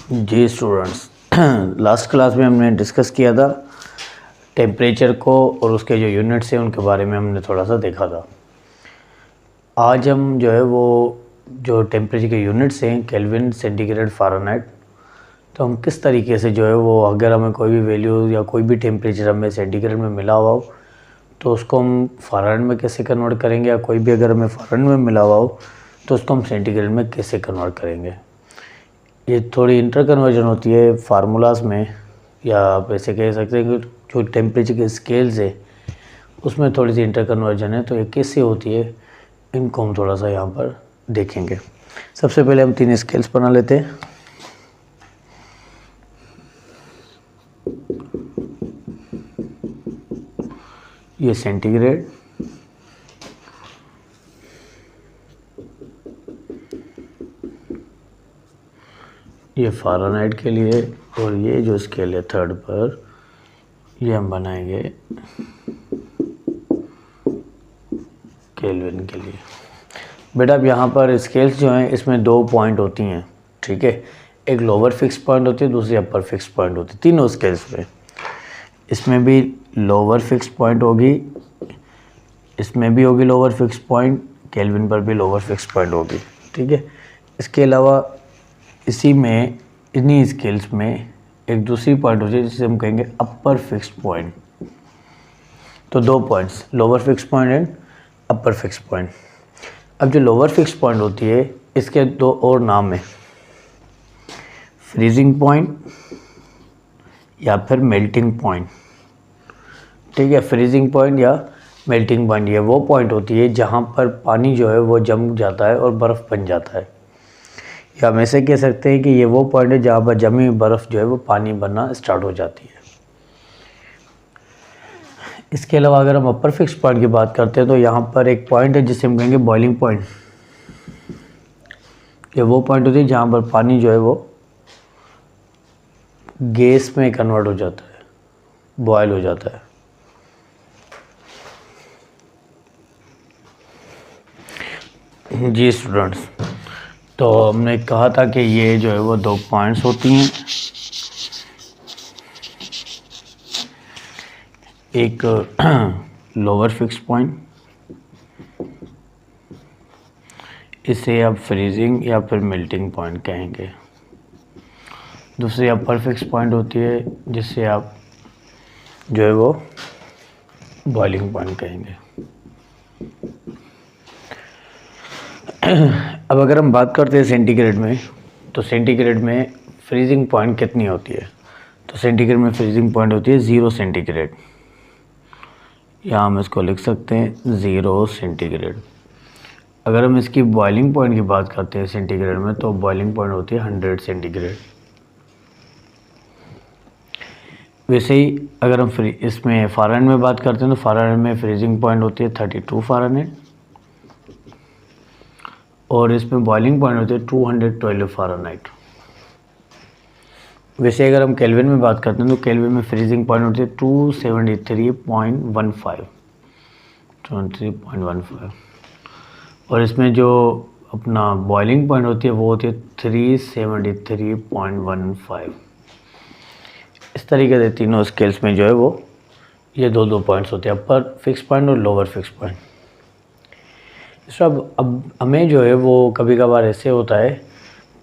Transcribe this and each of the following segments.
जी students, last class में हमने discuss किया था टेम्परेचर को और उसके जो यूनिट्स हैं उनके बारे में हमने थोड़ा सा देखा था। आज हम जो है वो जो टेम्परेचर के यूनिट्स हैं केल्विन, सेंटीग्रेड, फ़ारेनहाइट, तो हम किस तरीके से जो है वो अगर हमें कोई भी वैल्यू या कोई भी टेम्परेचर हमें सेंटीग्रेड में मिला हुआ हो तो उसको हम फ़ारेनहाइट में कैसे कन्वर्ट करेंगे, या कोई भी अगर हमें फ़ारेनहाइट में मिला हुआ हो तो उसको हम सेंटीग्रेड में कैसे कन्वर्ट करेंगे। ये थोड़ी इंटर कन्वर्जन होती है फार्मूलाज में, या आप ऐसे कह सकते हैं कि जो टेम्परेचर के स्केल्स है उसमें थोड़ी सी इंटर कन्वर्जन है। तो ये कैसे होती है इनको हम थोड़ा सा यहाँ पर देखेंगे। सबसे पहले हम 3 स्केल्स बना लेते हैं। ये सेंटीग्रेड, ये फ़ारेनहाइट के लिए, और ये जो स्केल है थर्ड पर ये हम बनाएंगे केल्विन के लिए। बेटा अब यहाँ पर स्केल्स जो हैं इसमें 2 पॉइंट होती हैं, ठीक है। एक लोअर फिक्स पॉइंट होती है, दूसरी अपर फिक्स पॉइंट होती है, तीनों स्केल्स में। इसमें भी लोअर फिक्स पॉइंट होगी, इसमें भी होगी लोअर फिक्स पॉइंट, केल्विन पर भी लोअर फिक्स पॉइंट होगी, ठीक है। इसके अलावा इसी में इन्हीं स्केल्स में एक दूसरी पॉइंट होती है जिसे हम कहेंगे अपर फिक्स पॉइंट। तो 2 points, lower fix point and upper fix point. अब जो लोअर फिक्स पॉइंट होती है इसके 2 और नाम है, फ्रीजिंग पॉइंट या फिर मेल्टिंग पॉइंट, ठीक है। फ्रीजिंग पॉइंट या मेल्टिंग पॉइंट ये वो पॉइंट होती है जहाँ पर पानी जो है वो जम जाता है और बर्फ़ बन जाता है, या हम ऐसे कह सकते हैं कि ये वो पॉइंट है जहाँ पर जमी बर्फ़ जो है वो पानी बनना स्टार्ट हो जाती है। इसके अलावा अगर हम अपर फिक्स पॉइंट की बात करते हैं तो यहाँ पर एक पॉइंट है जिसे हम कहेंगे बॉइलिंग पॉइंट। ये वो पॉइंट होती है जहाँ पर पानी जो है वो गैस में कन्वर्ट हो जाता है, बॉयल हो जाता है। जी स्टूडेंट्स, तो हमने कहा था कि ये जो है वो 2 पॉइंट्स होती हैं, एक लोअर फिक्स पॉइंट, इसे आप फ्रीजिंग या फिर मेल्टिंग पॉइंट कहेंगे। दूसरी अपर फिक्स पॉइंट होती है जिससे आप जो है वो बॉइलिंग पॉइंट कहेंगे। अब अगर हम बात करते हैं सेंटीग्रेड में, तो सेंटीग्रेड में फ्रीजिंग पॉइंट कितनी होती है? तो सेंटीग्रेड में फ्रीजिंग पॉइंट होती है 0 सेंटीग्रेड। यहाँ हम इसको लिख सकते हैं 0 सेंटीग्रेड। अगर हम इसकी बॉइलिंग पॉइंट की बात करते हैं सेंटीग्रेड में, तो बॉइलिंग पॉइंट होती है 100 सेंटीग्रेड। वैसे ही अगर हम इसमें फ़ारेनहाइट में बात करते हैं तो फ़ारेनहाइट में फ्रीजिंग पॉइंट होती है 32 फ़ारेनहाइट, और इसमें बॉइलिंग पॉइंट होती है 212 फ़ारेनहाइट। वैसे अगर हम केल्विन में बात करते हैं तो केल्विन में फ्रीजिंग पॉइंट होती है 273.15, और इसमें जो अपना बॉइलिंग पॉइंट होती है वो होती है 373.15। इस तरीके से तीनों स्केल्स में जो है वो ये 2 पॉइंट्स होते हैं, अपर फिक्स पॉइंट और लोअर फिक्स पॉइंट। अब हमें जो है वो कभी कभार ऐसे होता है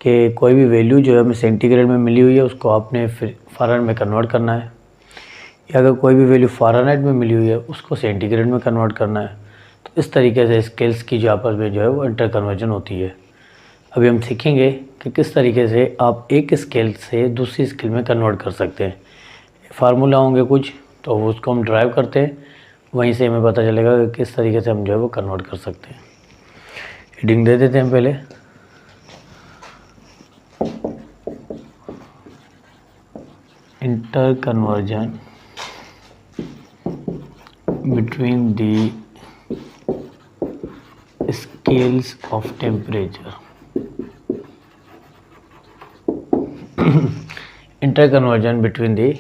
कि कोई भी वैल्यू जो है हमें सेंटीग्रेड में मिली हुई है उसको आपने फ़ारेनहाइट में कन्वर्ट करना है, या अगर कोई भी वैल्यू फ़ारेनहाइट में मिली हुई है उसको सेंटीग्रेड में कन्वर्ट करना है। तो इस तरीके से स्केल्स की जो आपस में जो है वो इंटर कन्वर्जन होती है। अभी हम सीखेंगे कि किस तरीके से आप एक स्केल से दूसरी स्केल में कन्वर्ट कर सकते हैं। फार्मूला होंगे कुछ, तो उसको हम ड्राइव करते हैं, वहीं से हमें पता चलेगा कि किस तरीके से हम जो है वो कन्वर्ट कर सकते हैं। हेडिंग दे देते हैं पहले। Inter conversion between the scales of temperature. Inter conversion between the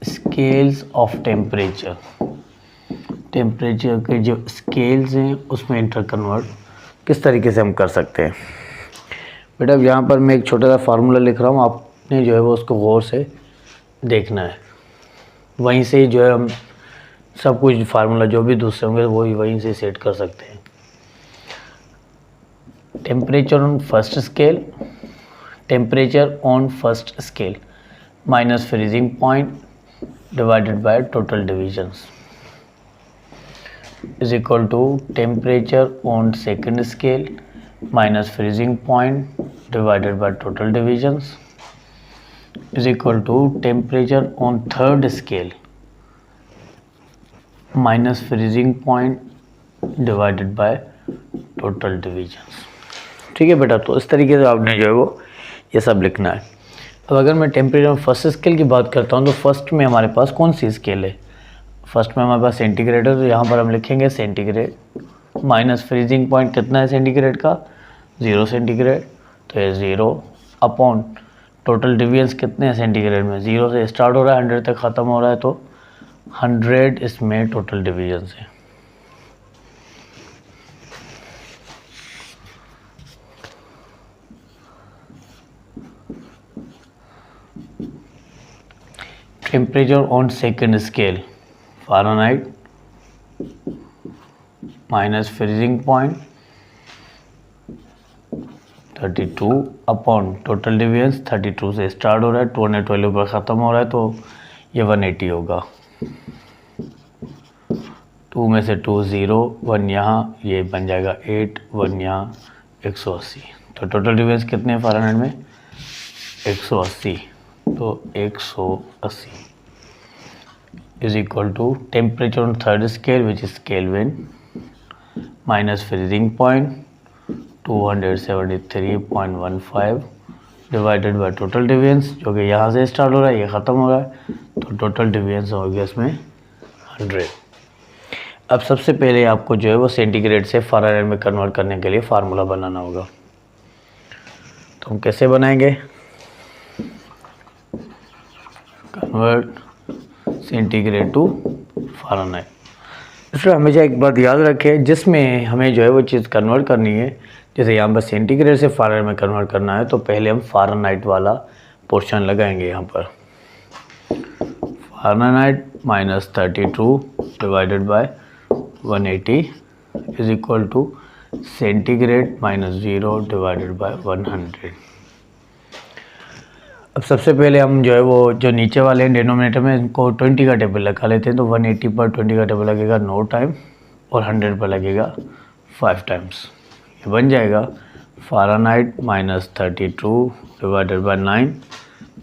scales of temperature. Temperature के जो स्केल्स हैं उसमें इंटर कन्वर्ट किस तरीके से हम कर सकते हैं। बेटा अब यहाँ पर मैं एक छोटा सा फार्मूला लिख रहा हूँ, आपने जो है वो उसको गौर से देखना है। वहीं से ही जो है हम सब कुछ फार्मूला जो भी दूसरे होंगे वो वहीं से सेट कर सकते हैं। Temperature on first scale, temperature on first scale minus freezing point divided by total divisions is equal to temperature on second scale minus freezing point divided by total divisions is equal to temperature on third scale minus freezing point divided by total divisions। ठीक है बेटा, तो इस तरीके से आपने जो है वो ये सब लिखना है। अब अगर मैं टेम्परेचर फर्स्ट स्केल की बात करता हूँ तो फर्स्ट में हमारे पास कौन सी स्केल है? फर्स्ट में हमारे पास सेंटीग्रेड है, तो यहाँ पर हम लिखेंगे सेंटीग्रेड माइनस फ्रीजिंग पॉइंट कितना है सेंटीग्रेड का, 0 सेंटीग्रेड, तो ये 0 अपॉन टोटल डिविजन्स कितने हैं सेंटीग्रेड में, 0 से स्टार्ट हो रहा है 100 तक ख़त्म हो रहा है, तो 100 इसमें टोटल डिविजन्स है। Temperature on second scale Fahrenheit minus freezing point 32 upon total divisions, 32 से स्टार्ट हो रहा है 212 पर ख़त्म हो रहा है, तो ये 180 होगा। 2 में से 2 0, 1 यहाँ, ये बन जाएगा 8, 1 यहाँ, 180। तो टोटल डिविजन्स कितने हैं फ़ारेनहाइट में, 180, तो 180 is equal to temperature on third scale which is Kelvin minus freezing point 273.15 divided by total divisions, जो कि यहाँ से स्टार्ट हो रहा है ये ख़त्म हो रहा है, तो टोटल डिविजन्स हो गया इसमें 100। अब सबसे पहले आपको जो है वो सेंटीग्रेड से फ़ारेनहाइट में कन्वर्ट करने के लिए फार्मूला बनाना होगा। तो हम कैसे बनाएंगे, कन्वर्ट सेंटीग्रेड टू फ़ारेनहाइट। इसलिए हमेशा एक बात याद रखें, जिसमें हमें जो है वो चीज़ कन्वर्ट करनी है, जैसे यहाँ पर सेंटीग्रेड से फ़ारेनहाइट में कन्वर्ट करना है, तो पहले हम फ़ारेनहाइट वाला पोर्शन लगाएंगे। यहाँ पर Fahrenheit minus 32 divided by 180 is equal to centigrade minus 0 divided by 100। अब सबसे पहले हम जो है वो जो नीचे वाले हैं डिनोमिनेटर में इनको 20 का टेबल लगा लेते हैं, तो 180 पर 20 का टेबल लगेगा 9 टाइम और 100 पर लगेगा 5 टाइम्स। ये बन जाएगा Fahrenheit minus 32 divided by 9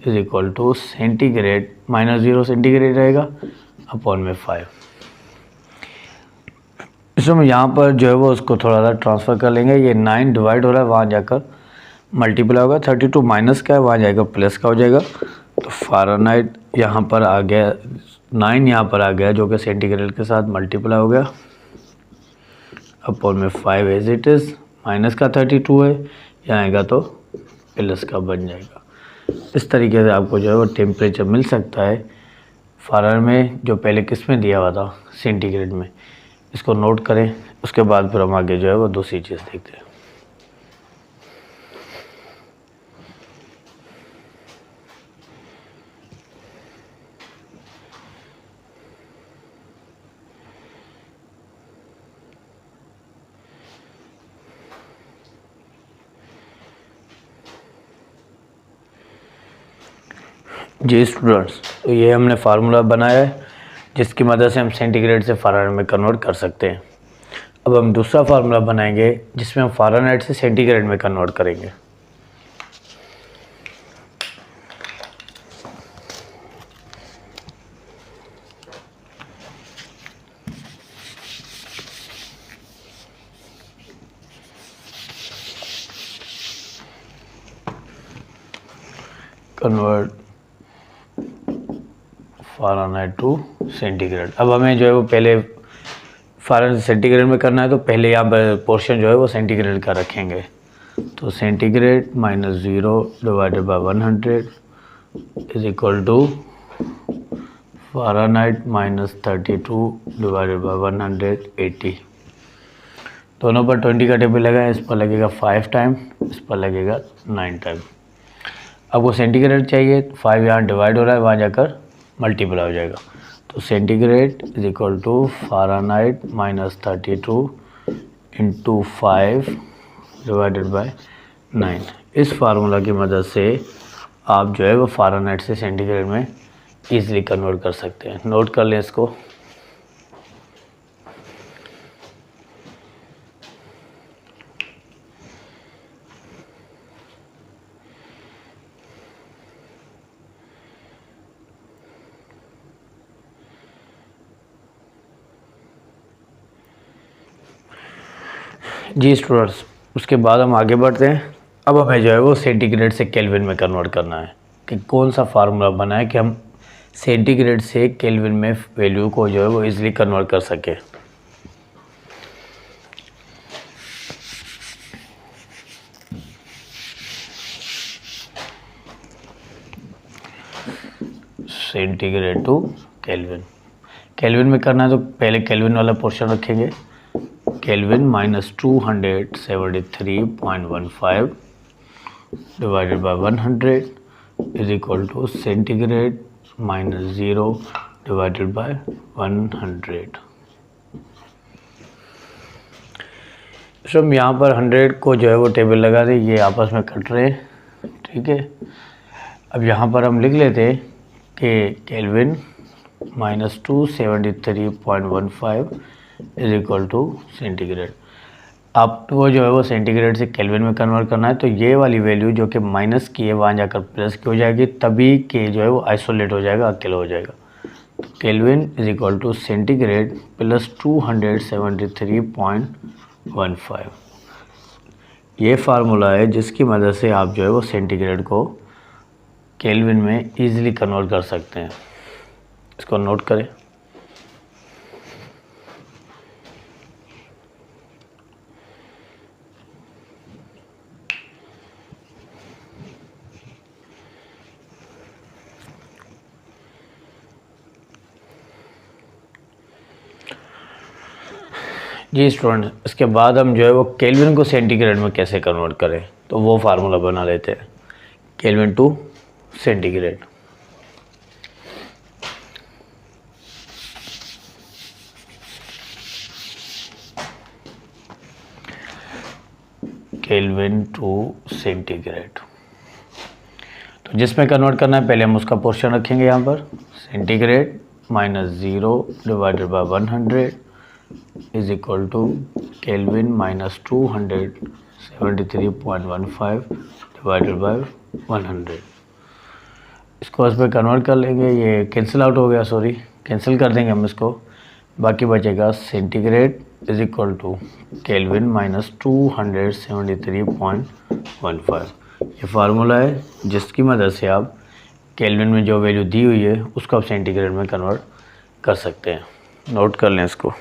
is equal to centigrade minus 0 centigrade रहेगा अपॉन में 5। इसमें हम यहाँ पर जो है वो उसको थोड़ा सा ट्रांसफ़र कर लेंगे, ये 9 डिवाइड हो रहा है वहाँ जाकर मल्टीप्लाई होगा, 32 माइनस का है वहाँ जाएगा प्लस का हो जाएगा, तो फ़ारेनहाइट यहाँ पर आ गया 9 यहाँ पर आ गया जो कि सेंटीग्रेड के साथ मल्टीप्लाई हो गया अपॉन में 5 एज इट इज़, माइनस का 32 है यहाँ आएगा तो प्लस का बन जाएगा। इस तरीके से आपको जो है वो टेम्परेचर मिल सकता है फ़ारेनहाइट में, जो पहले किस में दिया हुआ था सेंटीग्रेड में। इसको नोट करें, उसके बाद फिर हम आगे जो है वो दूसरी चीज़ देखते हैं। जी स्टूडेंट्स, तो ये हमने फार्मूला बनाया है जिसकी मदद से हम सेंटीग्रेड से फ़ारेनहाइट में कन्वर्ट कर सकते हैं। अब हम दूसरा फार्मूला बनाएंगे जिसमें हम फ़ारेनहाइट से सेंटीग्रेड में कन्वर्ट करेंगे। Convert Fahrenheit to centigrade. अब हमें जो है वो पहले फ़ारेनहाइट सेंटीग्रेड में करना है, तो पहले यहाँ पर पोर्शन जो है वो सेंटीग्रेड का रखेंगे, तो centigrade minus 0 divided by 100 is equal to Fahrenheit minus 32 divided by 180। दोनों पर 20 का टेबल लगा है, इस पर लगेगा 5 टाइम इस पर लगेगा 9 टाइम। अब वो सेंटीग्रेड चाहिए, 5 यहाँ डिवाइड हो रहा है, वहाँ जाकर मल्टीप्लाई हो जाएगा। तो centigrade is equal to Fahrenheit -32 into 5 divided by 9। इस फार्मूला की मदद से आप जो है वो फ़ारेनहाइट से सेंटीग्रेड में ईज़िली कन्वर्ट कर सकते हैं। नोट कर लें इसको। जी स्टूडेंट्स, उसके बाद हम आगे बढ़ते हैं। अब हमें जो है वो सेंटीग्रेड से केल्विन में कन्वर्ट करना है कि कौन सा फार्मूला बनाए कि हम सेंटीग्रेड से केल्विन में वैल्यू को जो है वो इजीली कन्वर्ट कर सके। सेंटीग्रेड टू केल्विन, केल्विन में करना है तो पहले केल्विन वाला पोर्शन रखेंगे। Kelvin -273.15 divided by 100 is equal to centigrade -0 divided by 100। तो हम यहाँ पर 100 को जो है वो टेबल लगा दें, ये आपस में कट रहे हैं, ठीक है। अब यहाँ पर हम लिख लेते हैं कि kelvin -273.15 is equal to centigrade. आपको जो है वो सेंटीग्रेड से केल्विन में कन्वर्ट करना है, तो ये वाली वैल्यू जो कि माइनस की है वहाँ जाकर प्लस की हो जाएगी, तभी के जो है वो आइसोलेट हो जाएगा, अकेला हो जाएगा। तो kelvin is equal to centigrade plus 273.15। ये फार्मूला है जिसकी मदद से आप जो है वो सेंटीग्रेड को केल्विन में ईजिली कन्वर्ट कर सकते हैं। इसको नोट करें। जी स्टूडेंट, इसके बाद हम जो है वो केल्विन को सेंटीग्रेड में कैसे कन्वर्ट करें, तो वो फार्मूला बना लेते हैं। Kelvin to centigrade, kelvin to centigrade, तो जिसमें कन्वर्ट करना है पहले हम उसका पोर्शन रखेंगे यहाँ पर। Centigrade -0 divided by 100 is equal to kelvin -273.15 divided by 100। इसको उस पर कन्वर्ट कर लेंगे, ये कैंसिल आउट हो गया, सॉरी कैंसिल कर देंगे हम इसको। बाकी बचेगा centigrade is equal to kelvin -273.15। ये फार्मूला है जिसकी मदद से आप केल्विन में जो वैल्यू दी हुई है उसको आप सेंटीग्रेड में कन्वर्ट कर सकते हैं। नोट कर लें इसको।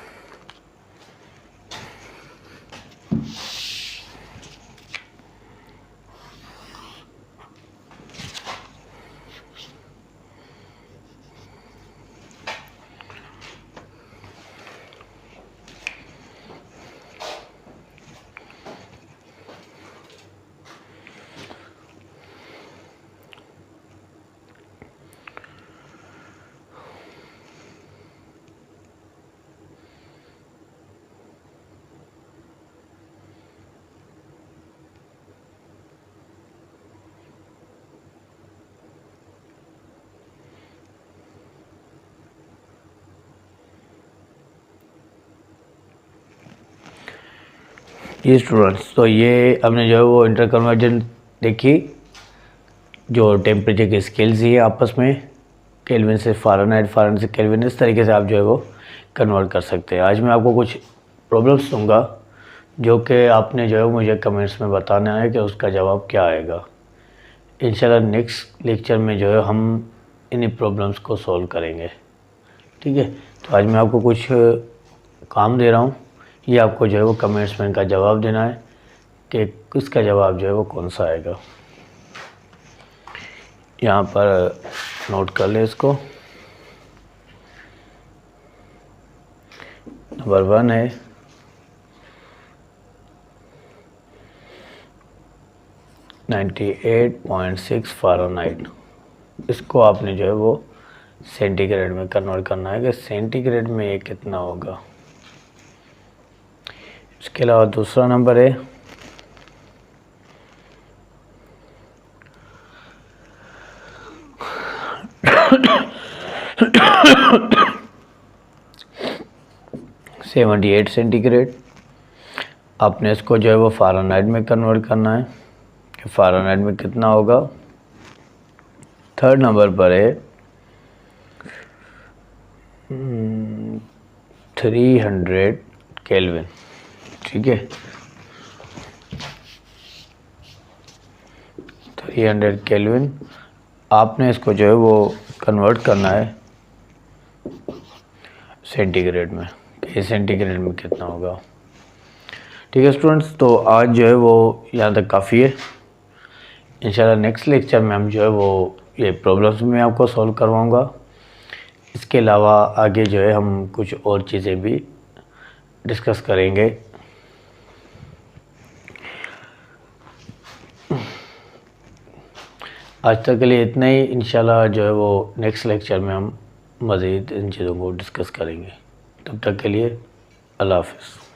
ये स्टूडेंट्स, तो ये हमने जो है वो इंटर कन्वर्जन देखी, जो टेम्परेचर की स्केल्स ही है आपस में, केल्विन से फ़ारेनहाइट, फ़ारेनहाइट से केल्विन, इस तरीके से आप जो है वो कन्वर्ट कर सकते हैं। आज मैं आपको कुछ प्रॉब्लम्स दूंगा जो कि आपने जो है मुझे कमेंट्स में बताना है कि उसका जवाब क्या आएगा। इंशाल्लाह नेक्स्ट लेक्चर में जो है हम इन्हीं प्रॉब्लम्स को सॉल्व करेंगे, ठीक है। तो आज मैं आपको कुछ काम दे रहा हूँ, ये आपको जो है वो कमेंट्स में इनका जवाब देना है कि किसका जवाब जो है वो कौन सा आएगा। यहाँ पर नोट कर ले इसको। नंबर 1 है 98.6 फ़ारेनहाइट। इसको आपने जो है वो सेंटीग्रेड में कन्वर्ट करना है कि सेंटीग्रेड में ये कितना होगा। इसके अलावा दूसरा नंबर है 78 सेंटीग्रेड। आपने इसको जो है वो फ़ारेनहाइट में कन्वर्ट करना है कि फ़ारेनहाइट में कितना होगा। थर्ड नंबर पर है 300 केल्विन। ठीक है, 300 केल्विन। आपने इसको जो है वो कन्वर्ट करना है सेंटीग्रेड में कि सेंटीग्रेड में कितना होगा। ठीक है स्टूडेंट्स, तो आज जो है वो यहाँ तक काफ़ी है। इंशाल्लाह नेक्स्ट लेक्चर में हम जो है वो ये प्रॉब्लम्स में आपको सॉल्व करवाऊँगा। इसके अलावा आगे जो है हम कुछ और चीज़ें भी डिस्कस करेंगे। आज तक के लिए इतना ही। इंशाल्लाह जो है वो नेक्स्ट लेक्चर में हम मज़ीद इन चीज़ों को डिस्कस करेंगे। तब तक के लिए अल्लाह हाफ़िज़।